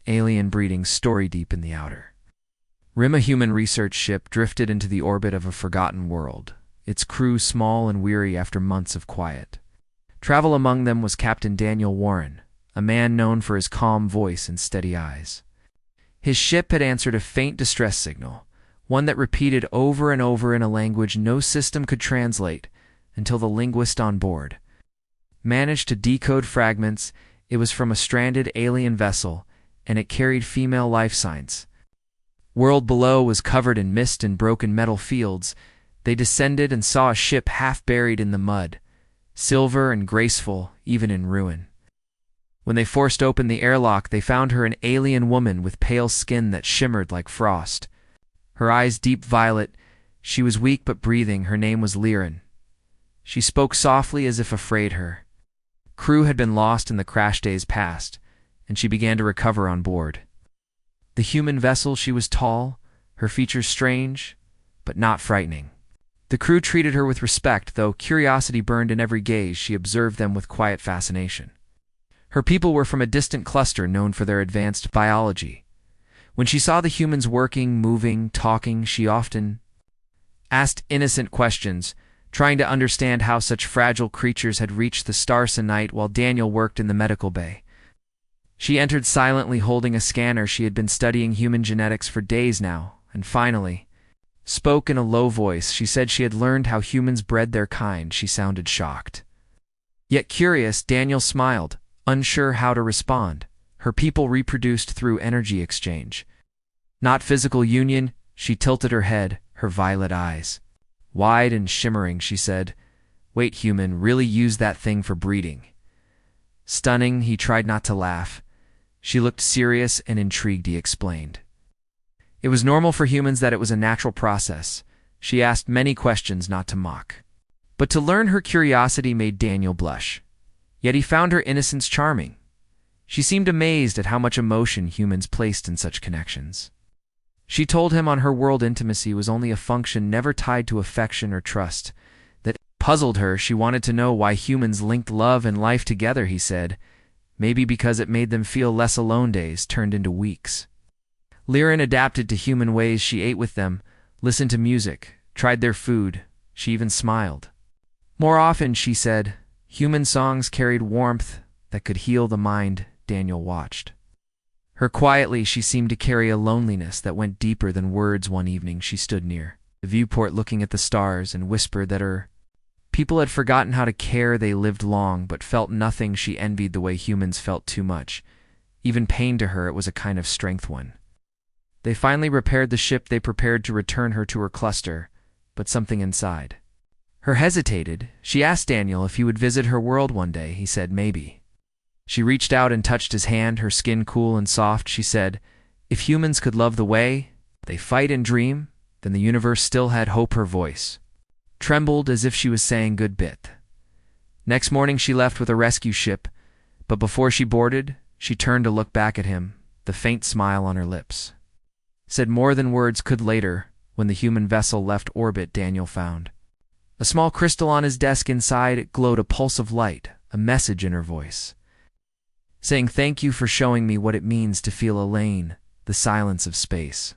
alien breeding story deep in the outer rim. A human research ship drifted into the orbit of a forgotten world, its crew small and weary after months of quiet travel. Among them was Captain Daniel Warren, a man known for his calm voice and steady eyes. His ship had answered a faint distress signal, one that repeated over and over in a language no system could translate, until the linguist on board managed to decode fragments. It was from a stranded alien vessel, and it carried female life signs. World below was covered in mist and broken metal fields. They descended and saw a ship half buried in the mud, silver and graceful, even in ruin. When they forced open the airlock, they found her an alien woman with pale skin that shimmered like frost. Her eyes deep violet. She was weak but breathing. Her name was Liren. She spoke softly as if afraid her crew had been lost in the crash days past, and she began to recover on board the human vessel. She was tall, her features strange, but not frightening. The crew treated her with respect, though curiosity burned in every gaze. She observed them with quiet fascination. Her people were from a distant cluster known for their advanced biology. When she saw the humans working, moving, talking, she often asked innocent questions, trying to understand how such fragile creatures had reached the Starsenite while Daniel worked in the medical bay. She entered silently holding a scanner. She had been studying human genetics for days now, and finally spoke in a low voice. She said she had learned how humans bred their kind. She sounded shocked, yet curious. Daniel smiled, unsure how to respond. Her people reproduced through energy exchange, not physical union. She tilted her head, her violet eyes wide and shimmering. She said, "Wait, human really use that thing for breeding?" Stunning, he tried not to laugh. She looked serious and intrigued. He explained it was normal for humans, that it was a natural process. She asked many questions, not to mock, but to learn. Her curiosity made Daniel blush, yet he found her innocence charming. She seemed amazed at how much emotion humans placed in such connections. She told him on her world intimacy was only a function, never tied to affection or trust. That puzzled her. She wanted to know why humans linked love and life together. He said, maybe because it made them feel less alone. Days turned into weeks. Liren adapted to human ways. She ate with them, listened to music, tried their food. She even smiled more often. She said human songs carried warmth that could heal the mind. Daniel watched her quietly. She seemed to carry a loneliness that went deeper than words. One evening she stood near the viewport looking at the stars and whispered that her people had forgotten how to care. They lived long but felt nothing. She envied the way humans felt too much. Even pain to her, it was a kind of strength. When they finally repaired the ship, they prepared to return her to her cluster, but something inside her hesitated. She asked Daniel if he would visit her world one day. He said maybe. She reached out and touched his hand, her skin cool and soft. She said, if humans could love the way they fight and dream, then the universe still had hope. Her voice trembled as if she was saying good bit. Next morning she left with a rescue ship, but before she boarded, she turned to look back at him. The faint smile on her lips said more than words could. Later, when the human vessel left orbit, Daniel found a small crystal on his desk. Inside it glowed a pulse of light, a message in her voice saying, "Thank you for showing me what it means to feel alone, the silence of space."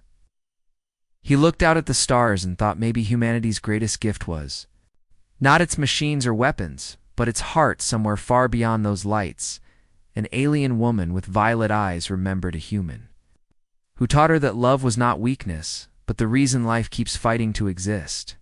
He looked out at the stars and thought maybe humanity's greatest gift was not its machines or weapons, but its heart somewhere far beyond those lights. An alien woman with violet eyes remembered a human who taught her that love was not weakness, but the reason life keeps fighting to exist.